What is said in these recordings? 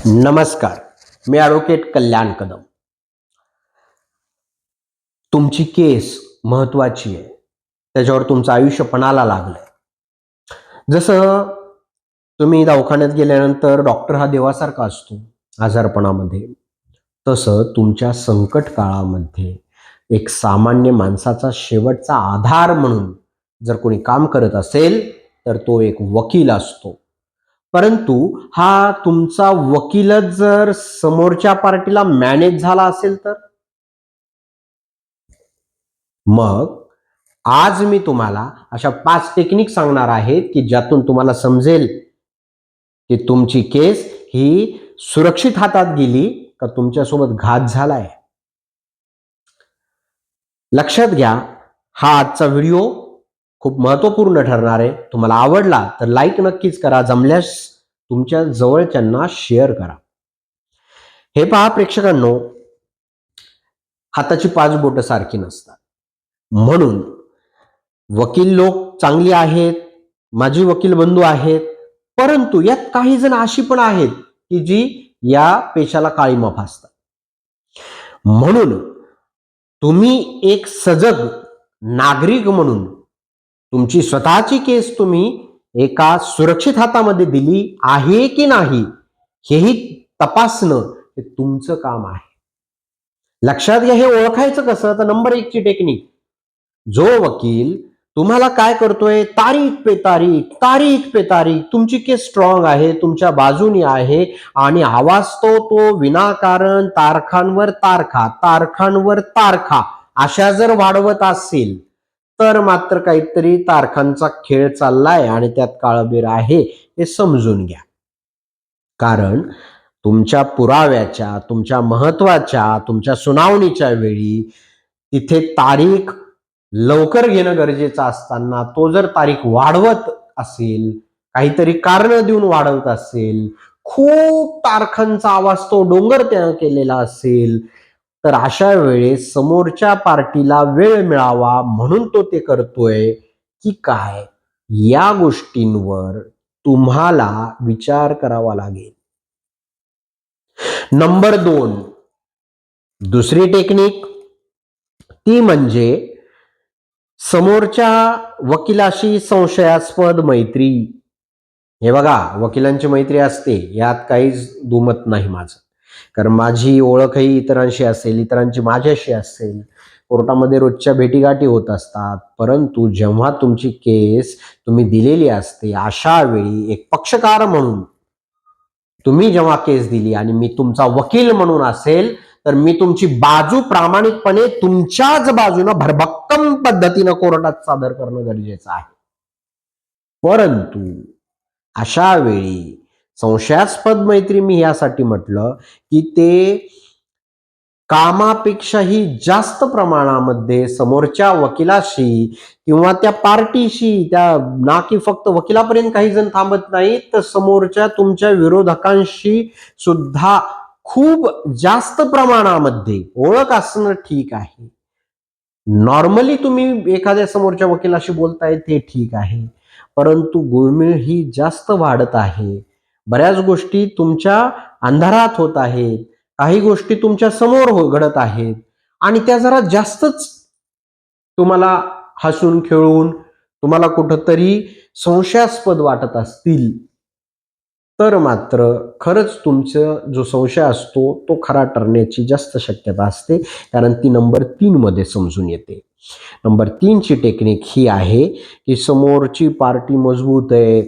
नमस्कार. मी ॲडव्होकेट कल्याण कदम. तुमची केस महत्वाची आहे. त्याच्यावर तुमचं आयुष्य पणाला लागलंय. जसं तुम्ही दवाखान्यात गेल्यानंतर डॉक्टर हा देवासारखा असतो आजारपणामध्ये, तसं तुमच्या संकट काळामध्ये एक सामान्य माणसाचा शेवटचा आधार म्हणून जर कोणी काम करत असेल, तर तो एक वकील असतो. परंतु हा तुमचा वकीलच जर समोरच्या पार्टीला मॅनेज झाला असेल तर? मग आज मी तुम्हाला अशा 5 टेक्निक सांगणार आहे, की ज्यातून तुम्हाला समजेल, की तुमची केस ही सुरक्षित हातात गेली का तुमच्यासोबत घात झालाय. लक्षात घ्या, हा आजचा व्हिडिओ खूप महत्त्वपूर्ण ठरणार आहे. तुम्हाला आवडला तर लाईक नक्कीच करा. जमल्यास तुमच्या जवळच्यांना शेअर करा. हे पहा प्रेक्षकांनो, हाताची 5 बोटं सारखी नसतात. म्हणून वकील लोक चांगली आहेत, माझी वकील बंधू आहेत, परंतु यात काही जण अशी पण आहेत की जी या पेशाला काळीमा फासतात. म्हणून तुम्ही एक सजग नागरिक म्हणून तुमची स्वतःची केस तुम्ही एका सुरक्षित हातामध्ये दिली आहे की नाही हेही तपासणं हे तुमचं काम आहे. लक्षात घ्या, हे ओळखायचं कसं? तर नंबर 1 ची टेक्निक, जो वकील तुम्हाला काय करतोय, तारीख पे तारीख, तारीख पे तारीख, तुमची केस स्ट्रॉंग आहे, तुमच्या बाजूनी आहे आणि आवाज तो विनाकारण तारखांवर तारखा, तारखांवर तारखा अशा जर वाढवत असेल, तर मात्र काहीतरी तारखांचा खेळ चाललाय आणि त्यात काळबेर आहे हे समजून घ्या. कारण तुमच्या पुराव्याच्या, तुमच्या महत्वाच्या, तुमच्या सुनावणीच्या वेळी तिथे तारीख लवकर घेणं गरजेचं असताना तो जर तारीख वाढवत असेल, काहीतरी कारण देऊन वाढवत असेल, खूप तारखांचा आवाज तो डोंगर त्यानं केलेला असेल, तर अशा वेळेस समोरच्या पार्टीला वेळ मिळावा म्हणून तो ते करतोय की काय, या गोष्टींवर तुम्हाला विचार करावा लागेल. नंबर 2, दुसरी टेक्निक ती म्हणजे समोरच्या वकिलाशी संशयास्पद मैत्री. हे बघा, वकिलांची मैत्री असते, यात काहीच दुमत नाही माझं. कारण माझी ओळखही इतरांशी असेल, इतरांची माझ्याशी असेल, कोर्टामध्ये रोजच्या भेटीगाठी होत असतात. परंतु जेव्हा तुमची केस तुम्ही दिलेली असते, अशा वेळी एक पक्षकार म्हणून तुम्ही जेव्हा केस दिली आणि मी तुमचा वकील म्हणून असेल, तर मी तुमची बाजू प्रामाणिकपणे तुमच्याच बाजूने भरभक्कम पद्धतीने कोर्टात सादर करणं गरजेचं आहे. परंतु अशा वेळी संशयास्पद मैत्री मी यासाठी म्हटलं की ते कामापेक्षाही जास्त प्रमाणामध्ये समोरच्या वकिलाशी किंवा त्या पार्टीशी, त्या ना की फक्त वकिलापर्यंत काही जण थांबत नाहीत, तर समोरच्या तुमच्या विरोधकांशी सुद्धा खूप जास्त प्रमाणामध्ये ओळख असणं ठीक आहे. नॉर्मली तुम्ही एखाद्या समोरच्या वकिलाशी बोलताय ते ठीक आहे, परंतु गुळमेळ ही जास्त वाढत आहे. बऱ्याच गोष्टी तुमच्या अंधारात होत आहेत, काही गोष्टी तुमच्या समोर घडत आहेत आणि त्या जरा जास्तच तुम्हाला हसून खेळून तुम्हाला कुठंतरी संशयास्पद वाटत असतील, तर मात्र खरंच तुमचा जो संशय असतो तो खरा ठरण्याची जास्त शक्यता असते, कारण ती नंबर 3 मध्ये समजून येते. नंबर 3 ची टेक्निक ही आहे की समोरची पार्टी मजबूत आहे,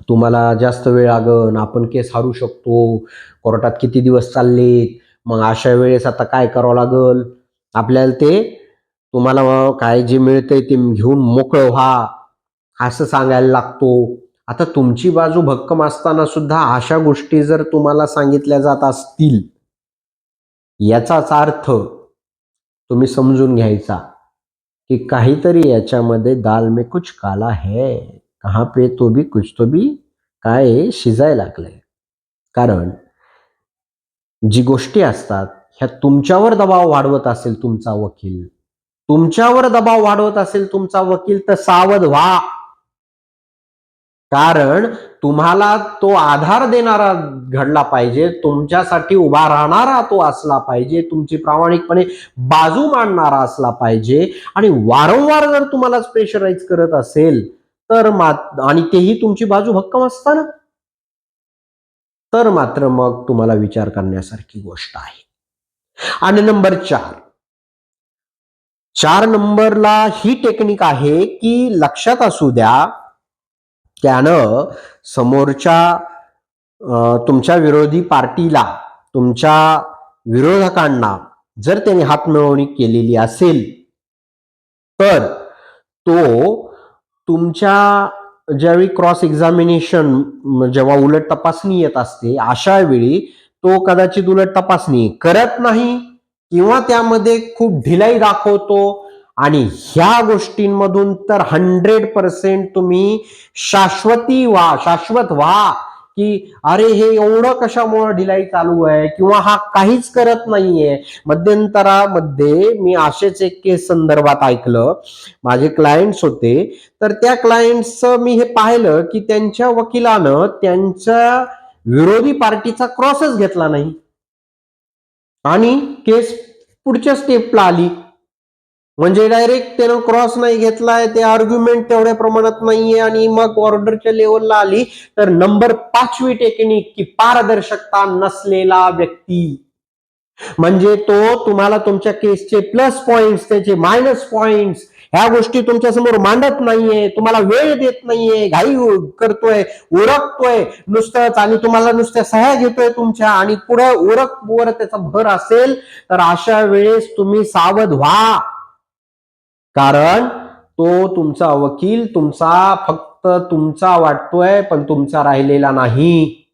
तुम्हाला जास्त वेळ लागन, आपण केस हारू शकतो, कोर्टात किती दिवस चाललेत, मग अशा वेळेस आता काय करावं लागल आपल्याला, ते तुम्हाला काय जे मिळतंय ते घेऊन मोकळं व्हा असं सांगायला लागतो. आता तुमची बाजू भक्कम असताना सुद्धा अशा गोष्टी जर तुम्हाला सांगितल्या जात असतील, याचाच अर्थ तुम्ही समजून घ्यायचा की काहीतरी याच्यामध्ये दाल में कुछ काला है, कहां पे तो भी काय शिजायला लागलंय. कारण जी गोष्टी असतात ह्या तुमच्यावर दबाव वाढवत असेल तुमचा वकील, तुमच्यावर दबाव वाढवत असेल तुमचा वकील, तर सावध व्हा. कारण तुम्हाला तो आधार देणारा घडला पाहिजे, तुमच्यासाठी उभा राहणारा तो असला पाहिजे, तुमची प्रामाणिकपणे बाजू मांडणारा असला पाहिजे. आणि वारंवार जर तुम्हालाच प्रेशराईज करत असेल तर आणि तेही तुमची बाजू भक्कम असताना, तर मात्र मग तुम्हाला विचार करण्यासारखी गोष्ट आहे. आणि नंबर 4 नंबरला ही टेक्निक आहे की लक्षात असू द्या, त्यानं समोरच्या तुमच्या विरोधी पार्टीला, तुमच्या विरोधकांना जर त्याने हातमिळवणी केलेली असेल तर तो तुमच्या ज्यावेळी क्रॉस एक्झामिनेशन, जेव्हा उलट तपासणी येत असते, अशा वेळी तो कदाचित उलट तपासणी करत नाही किंवा त्यामध्ये खूप ढिलाई दाखवतो. आणि ह्या गोष्टींमधून तर 100% तुम्ही शाश्वत व्हा की अरे हे एवढं कशामुळे ढिलाई चालू आहे किंवा हा काहीच करत नाहीये. मध्यंतरामध्ये मी असेच एक केस संदर्भात ऐकलं, माझे क्लायंट्स होते, तर त्या क्लायंट्सचं मी हे पाहिलं की त्यांच्या वकिलानं त्यांच्या विरोधी पार्टीचा क्रॉसच घेतला नाही आणि केस पुढच्या स्टेपला आली. म्हणजे डायरेक्ट त्यानं क्रॉस नाही घेतलाय, ते आर्ग्युमेंट तेवढ्या प्रमाणात नाहीये आणि मग ऑर्डरच्या लेवलला आली. तर नंबर 5वी टेक्निक की पारदर्शकता नसलेला व्यक्ती, म्हणजे तो तुम्हाला तुमच्या केसचे प्लस पॉइंट्स, त्याचे मायनस पॉइंट्स, ह्या गोष्टी तुमच्या समोर मांडत नाहीये, तुम्हाला वेळ देत नाहीये, घाई करतोय, उरकतोय नुसतंच आणि तुम्हाला नुसत्या सह्या घेतोय तुमच्या आणि पुढे उरकवर त्याचा भर असेल, तर अशा वेळेस तुम्ही सावध व्हा. कारण तो तुमचा वकील तुमचा फक्त तुमचा वाटतोय पण तुमचा राहिलेला नाही.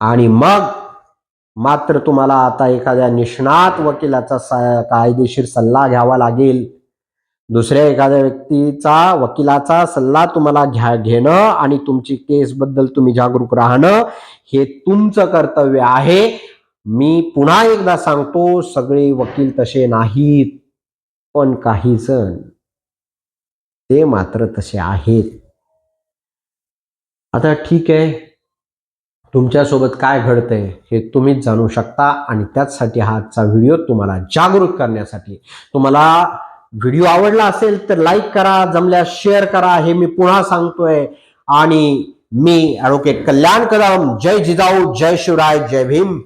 आणि मग मात्र तुम्हाला आता एखाद्या निष्णात वकिलाचा कायदेशीर सल्ला घ्यावा लागेल. दुसऱ्या एखाद्या व्यक्तीचा, वकिलाचा सल्ला तुम्हाला घेणं आणि तुमची केस बद्दल तुम्ही जागरूक राहणं हे तुमचं कर्तव्य आहे. मी पुन्हा एकदा सांगतो, सगळे वकील तसे नाहीत, पण काही जण ते मात्र तसे आहेत. आता ठीक आहे, तुमच्यासोबत काय घडतंय हे तुम्हीच जाणू शकता आणि त्याचसाठी हा आजचा व्हिडिओ तुम्हाला जागृत करण्यासाठी. तुम्हाला व्हिडिओ आवडला असेल तर लाईक करा, जमल्यास शेअर करा, हे मी पुन्हा सांगतोय. आणि मी ॲडव्होकेट कल्याण कदम, जय जिजाऊ, जय शिवराय, जय भीम.